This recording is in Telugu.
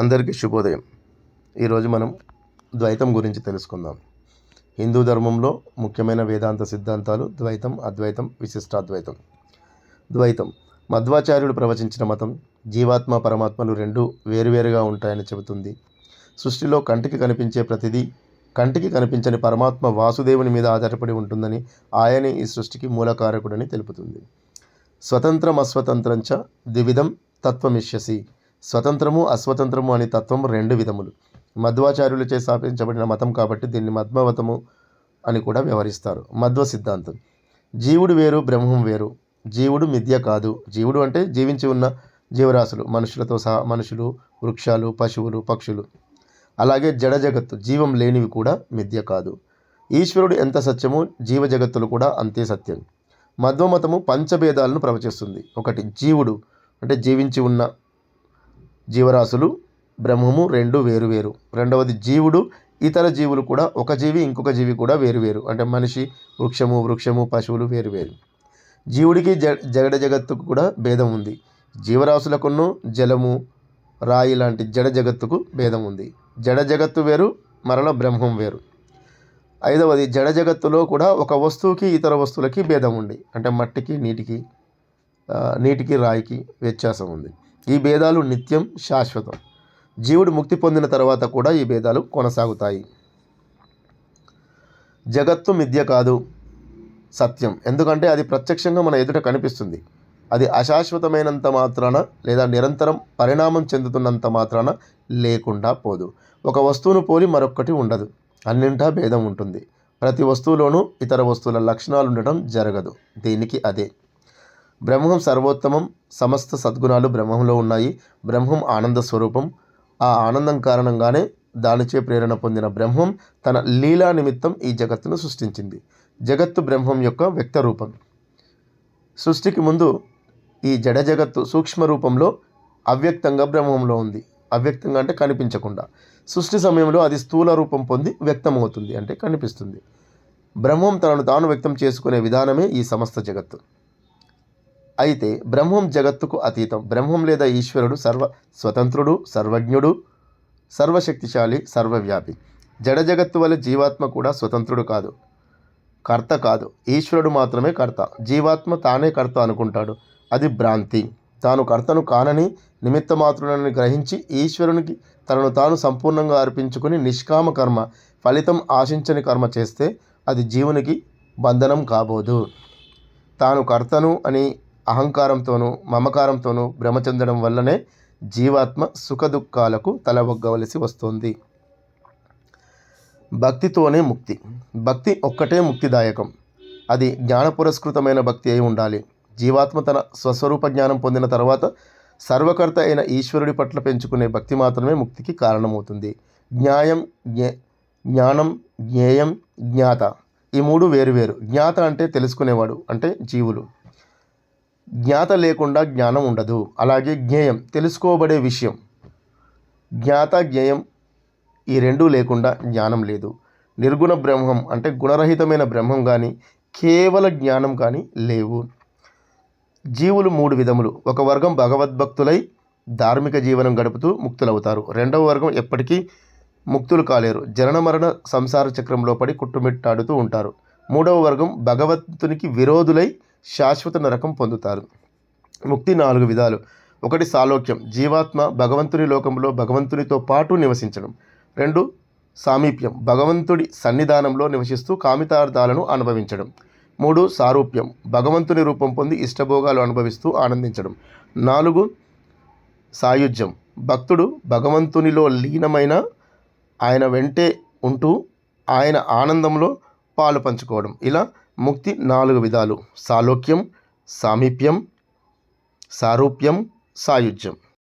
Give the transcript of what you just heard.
అందరికీ శుభోదయం. ఈరోజు మనం ద్వైతం గురించి తెలుసుకుందాం. హిందూ ధర్మంలో ముఖ్యమైన వేదాంత సిద్ధాంతాలు ద్వైతం, అద్వైతం, విశిష్టాద్వైతం. ద్వైతం మధ్వాచార్యుడు ప్రవచించిన మతం జీవాత్మ పరమాత్మలు రెండు వేరువేరుగా ఉంటాయని చెబుతుంది. సృష్టిలో కంటికి కనిపించే ప్రతిదీ కంటికి కనిపించని పరమాత్మ వాసుదేవుని మీద ఆధారపడి ఉంటుందని, ఆయనే ఈ సృష్టికి మూలకారకుడని తెలుపుతుంది. స్వతంత్రం అస్వతంత్రంచ ద్వివిధం తత్వమిష్యసి. స్వతంత్రము అస్వతంత్రము అని తత్వం రెండు విధములు. మధ్వాచార్యులచే స్థాపించబడిన మతం కాబట్టి దీన్ని మధ్వమతము అని కూడా వ్యవహరిస్తారు. మధ్వ సిద్ధాంతం: జీవుడు వేరు, బ్రహ్మం వేరు. జీవుడు మిథ్య కాదు. జీవుడు అంటే జీవించి ఉన్న జీవరాశులు, మనుషులతో సహా మనుషులు, వృక్షాలు, పశువులు, పక్షులు. అలాగే జడ జగత్తు, జీవం లేనివి కూడా మిథ్య కాదు. ఈశ్వరుడు ఎంత సత్యమో జీవ జగత్తులు కూడా అంతే సత్యం. మధ్వమతము పంచభేదాలను ప్రవచిస్తుంది. ఒకటి, జీవుడు అంటే జీవించి ఉన్న జీవరాశులు, బ్రహ్మము రెండు వేరువేరు. రెండవది, జీవుడు ఇతర జీవులు కూడా, ఒక జీవి ఇంకొక జీవి కూడా వేరువేరు. అంటే మనిషి, వృక్షము, పశువులు వేరువేరు. జీవుడికి జడ జగత్తుకు కూడా భేదం ఉంది. జీవరాశులకును జలము, రాయి లాంటి జడ జగత్తుకు భేదం ఉంది. జడ జగత్తు వేరు, మరల బ్రహ్మం వేరు. ఐదవది, జడ జగత్తులో కూడా ఒక వస్తువుకి ఇతర వస్తువులకి భేదం ఉంది. అంటే మట్టికి నీటికి రాయికి వ్యత్యాసం ఉంది. ఈ భేదాలు నిత్యం, శాశ్వతం. జీవుడు ముక్తి పొందిన తర్వాత కూడా ఈ భేదాలు కొనసాగుతాయి. జగత్తు మిథ్య కాదు, సత్యం. ఎందుకంటే అది ప్రత్యక్షంగా మన ఎదుట కనిపిస్తుంది. అది అశాశ్వతమైనంత మాత్రాన లేదా నిరంతరం పరిణామం చెందుతున్నంత మాత్రాన లేకుండా పోదు. ఒక వస్తువును పోలి మరొక్కటి ఉండదు. అన్నింటా భేదం ఉంటుంది. ప్రతి వస్తువులోనూ ఇతర వస్తువుల లక్షణాలు ఉండటం జరగదు. దీనికి అదే బ్రహ్మం సర్వోత్తమం. సమస్త సద్గుణాలు బ్రహ్మంలో ఉన్నాయి. బ్రహ్మం ఆనంద స్వరూపం. ఆ ఆనందం కారణంగానే దానిచే ప్రేరణ పొందిన బ్రహ్మం తన లీలా నిమిత్తం ఈ జగత్తును సృష్టించింది. జగత్తు బ్రహ్మం యొక్క వ్యక్త రూపం. సృష్టికి ముందు ఈ జడ జగత్తు సూక్ష్మ రూపంలో అవ్యక్తంగా బ్రహ్మంలో ఉంది. అవ్యక్తంగా అంటే కనిపించకుండా. సృష్టి సమయంలో అది స్థూల రూపం పొంది వ్యక్తమవుతుంది, అంటే కనిపిస్తుంది. బ్రహ్మం తనను తాను వ్యక్తం చేసుకునే విధానమే ఈ సమస్త జగత్తు. అయితే బ్రహ్మం జగత్తుకు అతీతం. బ్రహ్మం లేదా ఈశ్వరుడు స్వతంత్రుడు, సర్వజ్ఞుడు, సర్వశక్తిశాలి, సర్వవ్యాపి. జడ జగత్తు వల్ల జీవాత్మ కూడా స్వతంత్రుడు కాదు, కర్త కాదు. ఈశ్వరుడు మాత్రమే కర్త. జీవాత్మ తానే కర్త అనుకుంటాడు. అది భ్రాంతి. తాను కర్తను కానని, నిమిత్త మాత్రులని గ్రహించి ఈశ్వరునికి తనను తాను సంపూర్ణంగా అర్పించుకుని నిష్కామ కర్మ, ఫలితం ఆశించని కర్మ చేస్తే అది జీవునికి బంధనం కాబోదు. తాను కర్తను అని అహంకారంతోనూ మమకారంతోనూ భ్రమ చెందడం వల్లనే జీవాత్మ సుఖదుఖాలకు తలవగ్గవలసి వస్తుంది. భక్తితోనే ముక్తి. భక్తి ఒక్కటే ముక్తిదాయకం. అది జ్ఞానపురస్కృతమైన భక్తి అయి ఉండాలి. జీవాత్మ తన స్వస్వరూప జ్ఞానం పొందిన తర్వాత సర్వకర్త అయిన ఈశ్వరుడి పట్ల పెంచుకునే భక్తి మాత్రమే ముక్తికి కారణమవుతుంది. జ్ఞానం, జ్ఞేయం, జ్ఞాత, ఈ మూడు వేరువేరు. జ్ఞాత అంటే తెలుసుకునేవాడు, అంటే జీవులు. జ్ఞాత లేకుండా జ్ఞానం ఉండదు. అలాగే జ్ఞేయం, తెలుసుకోబడే విషయం. జ్ఞాత, జ్ఞేయం ఈ రెండూ లేకుండా జ్ఞానం లేదు. నిర్గుణ బ్రహ్మం అంటే గుణరహితమైన బ్రహ్మం కానీ, కేవల జ్ఞానం కానీ లేవు. జీవులు మూడు విధములు. ఒక వర్గం భగవద్భక్తులై ధార్మిక జీవనం గడుపుతూ ముక్తులవుతారు. రెండవ వర్గం ఎప్పటికీ ముక్తులు కాలేరు. జనన మరణ సంసార చక్రంలో పడి కుట్టుమిట్టాడుతూ ఉంటారు. మూడవ వర్గం భగవంతునికి విరోధులై శాశ్వత నరకం పొందుతారు. ముక్తి 4 విధాలు. ఒకటి, సాలోక్యం. జీవాత్మ భగవంతుని లోకంలో భగవంతునితో పాటు నివసించడం. 2, సామీప్యం. భగవంతుడి సన్నిధానంలో నివసిస్తూ కామితార్థాలను అనుభవించడం. 3, సారూప్యం. భగవంతుని రూపం పొంది ఇష్టభోగాలు అనుభవిస్తూ ఆనందించడం. 4, సాయుజ్యం. భక్తుడు భగవంతునిలో లీనమైన ఆయన వెంటే ఉంటూ ఆయన ఆనందంలో పాలు పంచుకోవడం. ఇలా ముక్తి 4 విధాలు: సాలోక్యం, సామీప్యం, సారూప్యం, సాయుజ్యం.